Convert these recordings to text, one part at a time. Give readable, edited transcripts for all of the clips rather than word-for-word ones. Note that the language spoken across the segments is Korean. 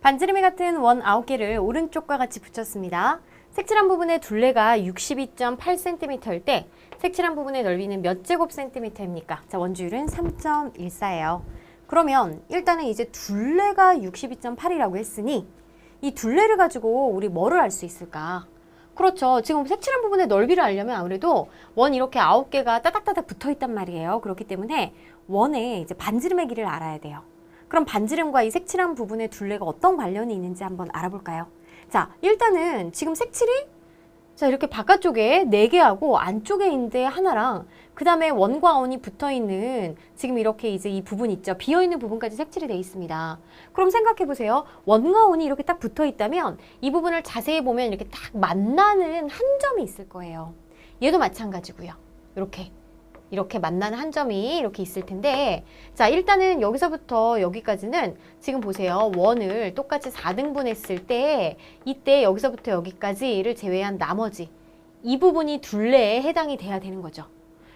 반지름이 같은 원 9개를 오른쪽과 같이 붙였습니다. 색칠한 부분의 둘레가 62.8cm일 때 색칠한 부분의 넓이는 몇 제곱센티미터입니까? 자, 원주율은 3.14예요. 그러면 일단은 이제 둘레가 62.8이라고 했으니 이 둘레를 가지고 우리 뭐를 알 수 있을까? 그렇죠. 지금 색칠한 부분의 넓이를 알려면 아무래도 원 이렇게 9개가 따닥따닥 붙어 있단 말이에요. 그렇기 때문에 원의 이제 반지름의 길이를 알아야 돼요. 그럼 반지름과 이 색칠한 부분의 둘레가 어떤 관련이 있는지 한번 알아볼까요? 자, 일단은 지금 색칠이 자 이렇게 바깥쪽에 4개하고 안쪽에 있는데 하나랑 그 다음에 원과 원이 붙어있는 지금 이렇게 이제 이 부분 있죠. 비어있는 부분까지 색칠이 되어 있습니다. 그럼 생각해보세요. 원과 원이 이렇게 딱 붙어있다면 이 부분을 자세히 보면 이렇게 딱 만나는 한 점이 있을 거예요. 얘도 마찬가지고요. 이렇게 만나는 한 점이 이렇게 있을 텐데 자 일단은 여기서부터 여기까지는 지금 보세요. 원을 똑같이 4등분 했을 때 이때 여기서부터 여기까지를 제외한 나머지 이 부분이 둘레에 해당이 돼야 되는 거죠.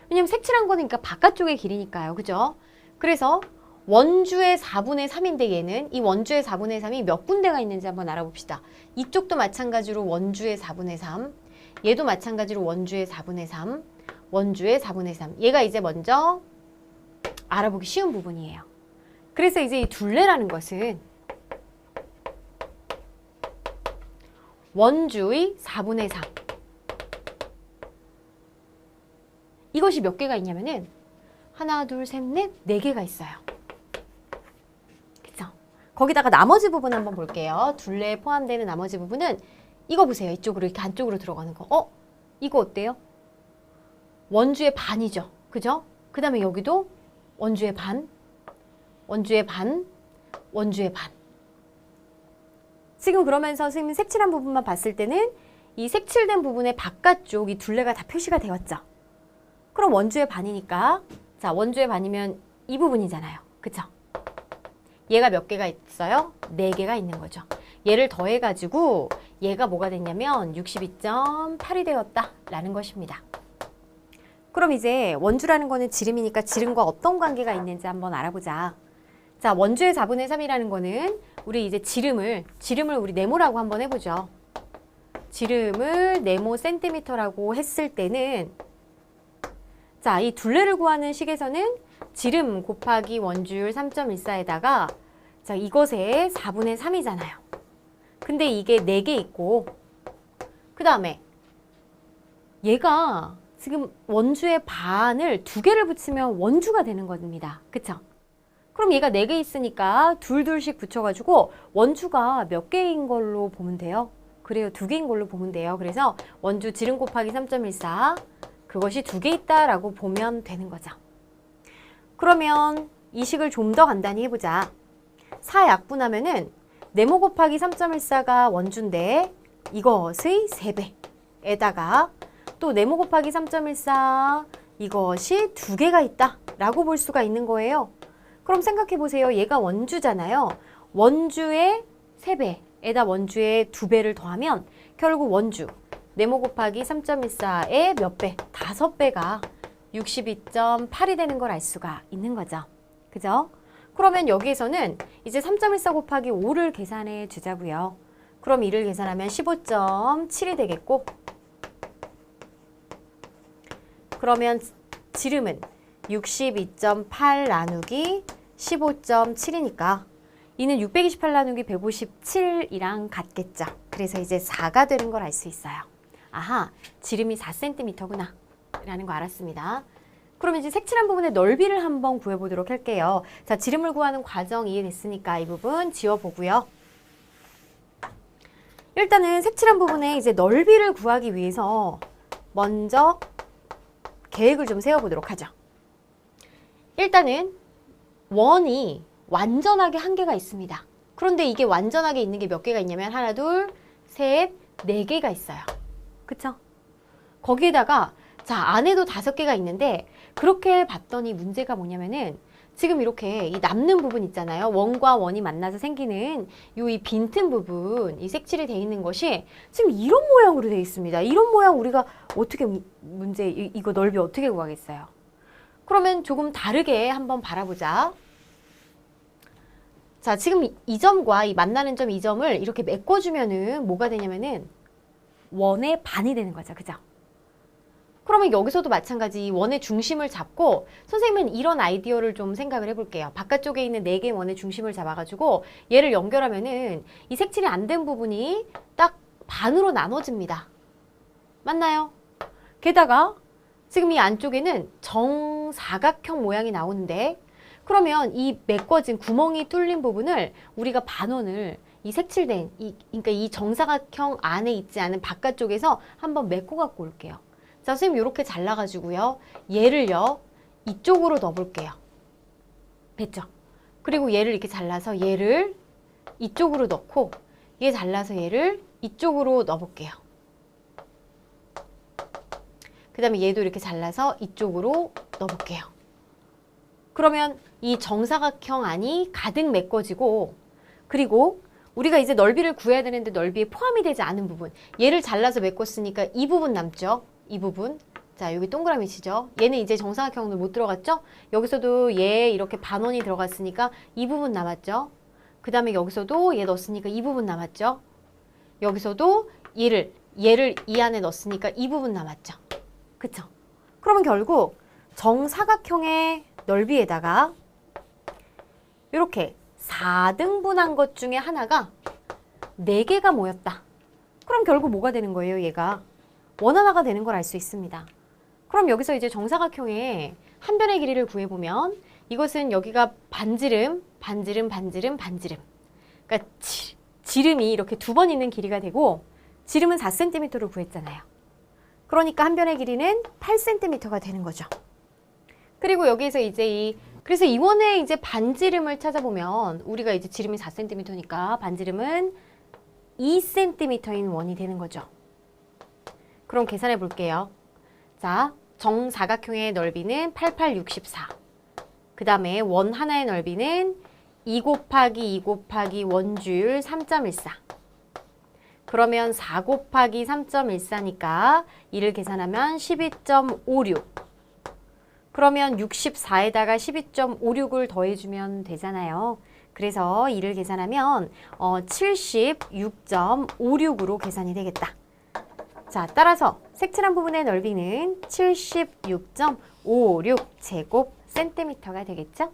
왜냐면 색칠한 거는 그러니까 바깥쪽의 길이니까요. 그죠? 그래서 원주의 4분의 3인데 얘는 이 원주의 4분의 3이 몇 군데가 있는지 한번 알아봅시다. 이쪽도 마찬가지로 원주의 4분의 3 얘도 마찬가지로 원주의 4분의 3 원주의 4분의 3. 얘가 이제 먼저 알아보기 쉬운 부분이에요. 그래서 이제 이 둘레라는 것은 원주의 4분의 3. 이것이 몇 개가 있냐면은 하나, 둘, 셋, 넷, 4개가 있어요. 그쵸? 거기다가 나머지 부분 한번 볼게요. 둘레에 포함되는 나머지 부분은 이거 보세요. 이쪽으로 이렇게 안쪽으로 들어가는 거. 이거 어때요? 원주의 반이죠. 그죠? 그 다음에 여기도 원주의 반, 원주의 반, 원주의 반. 지금 그러면서 선생님이 색칠한 부분만 봤을 때는 이 색칠된 부분의 바깥쪽 이 둘레가 다 표시가 되었죠. 그럼 원주의 반이니까 자 원주의 반이면 이 부분이잖아요. 그쵸? 얘가 몇 개가 있어요? 4개가 있는 거죠. 얘를 더해가지고 얘가 뭐가 됐냐면 62.8이 되었다라는 것입니다. 그럼 이제 원주라는 거는 지름이니까 지름과 어떤 관계가 있는지 한번 알아보자. 자, 원주의 4분의 3이라는 거는 우리 이제 지름을 우리 네모라고 한번 해보죠. 지름을 네모 센티미터라고 했을 때는 자, 이 둘레를 구하는 식에서는 지름 곱하기 원주율 3.14에다가 자, 이것의 4분의 3이잖아요. 근데 이게 4개 있고 그 다음에 얘가 지금 원주의 반을 2개를 붙이면 원주가 되는 겁니다. 그쵸? 그럼 얘가 4개 있으니까 둘둘씩 붙여가지고 원주가 몇 개인 걸로 보면 돼요? 그래요. 2개인 걸로 보면 돼요. 그래서 원주 지름 곱하기 3.14 그것이 2개 있다라고 보면 되는 거죠. 그러면 이 식을 좀 더 간단히 해보자. 4 약분하면은 네모 곱하기 3.14가 원주인데 이것의 3배에다가 또 네모 곱하기 3.14 이것이 2개가 있다 라고 볼 수가 있는 거예요. 그럼 생각해 보세요. 얘가 원주잖아요. 원주의 3배에다 원주의 2배를 더하면 결국 원주 네모 곱하기 3.14의 몇 배? 5배가 62.8이 되는 걸 알 수가 있는 거죠. 그죠? 그러면 여기에서는 이제 3.14 곱하기 5를 계산해 주자고요. 그럼 이를 계산하면 15.7이 되겠고 그러면 지름은 62.8 나누기 15.7이니까 이는 628 나누기 157이랑 같겠죠. 그래서 이제 4가 되는 걸 알 수 있어요. 아하, 지름이 4cm구나 라는 거 알았습니다. 그럼 이제 색칠한 부분의 넓이를 한번 구해보도록 할게요. 자, 지름을 구하는 과정 이해됐으니까 이 부분 지워보고요. 일단은 색칠한 부분의 이제 넓이를 구하기 위해서 먼저 계획을 좀 세워보도록 하죠. 일단은 원이 완전하게 한 개가 있습니다. 그런데 이게 완전하게 있는 게 몇 개가 있냐면 하나, 둘, 셋, 4개가 있어요. 그쵸? 거기에다가 자 안에도 5개가 있는데 그렇게 봤더니 문제가 뭐냐면은 지금 이렇게 이 남는 부분 있잖아요. 원과 원이 만나서 생기는 이 빈틈 부분, 이 색칠이 되어 있는 것이 지금 이런 모양으로 되어 있습니다. 이런 모양 우리가 어떻게 이거 넓이 어떻게 구하겠어요? 그러면 조금 다르게 한번 바라보자. 자, 지금 이 점과 이 만나는 점 이 점을 이렇게 메꿔주면은 뭐가 되냐면은 원의 반이 되는 거죠. 그죠? 그러면 여기서도 마찬가지 원의 중심을 잡고 선생님은 이런 아이디어를 좀 생각을 해볼게요. 바깥쪽에 있는 4개의 원의 중심을 잡아가지고 얘를 연결하면은 이 색칠이 안 된 부분이 딱 반으로 나눠집니다. 맞나요? 게다가 지금 이 안쪽에는 정사각형 모양이 나오는데 그러면 이 메꿔진 구멍이 뚫린 부분을 우리가 반원을 이 색칠된 그러니까 이 정사각형 안에 있지 않은 바깥쪽에서 한번 메꿔 갖고 올게요. 자, 선생님 이렇게 잘라가지고요. 얘를요. 이쪽으로 넣어볼게요. 됐죠? 그리고 얘를 이렇게 잘라서 얘를 이쪽으로 넣고 얘 잘라서 얘를 이쪽으로 넣어볼게요. 그 다음에 얘도 이렇게 잘라서 이쪽으로 넣어볼게요. 그러면 이 정사각형 안이 가득 메꿔지고 그리고 우리가 이제 넓이를 구해야 되는데 넓이에 포함이 되지 않은 부분 얘를 잘라서 메꿨으니까 이 부분 남죠. 이 부분. 자, 여기 동그라미 치죠. 얘는 이제 정사각형으로 못 들어갔죠? 여기서도 얘 이렇게 반원이 들어갔으니까 이 부분 남았죠? 그 다음에 여기서도 얘 넣었으니까 이 부분 남았죠? 여기서도 얘를 이 안에 넣었으니까 이 부분 남았죠? 그쵸? 그러면 결국 정사각형의 넓이에다가 이렇게 4등분한 것 중에 하나가 4개가 모였다. 그럼 결국 뭐가 되는 거예요, 얘가? 원하나가 되는 걸 알 수 있습니다. 그럼 여기서 이제 정사각형의 한 변의 길이를 구해보면 이것은 여기가 반지름. 그러니까 지름이 이렇게 2번 있는 길이가 되고 지름은 4cm를 구했잖아요. 그러니까 한 변의 길이는 8cm가 되는 거죠. 그리고 여기에서 이제 그래서 이 원의 이제 반지름을 찾아보면 우리가 이제 지름이 4cm니까 반지름은 2cm인 원이 되는 거죠. 그럼 계산해 볼게요. 자, 정사각형의 넓이는 8864. 그 다음에 원 하나의 넓이는 2 곱하기 2 곱하기 원주율 3.14. 그러면 4 곱하기 3.14니까 이를 계산하면 12.56. 그러면 64에다가 12.56을 더해주면 되잖아요. 그래서 이를 계산하면 76.56으로 계산이 되겠다. 자, 따라서 색칠한 부분의 넓이는 76.56 제곱 센티미터가 되겠죠?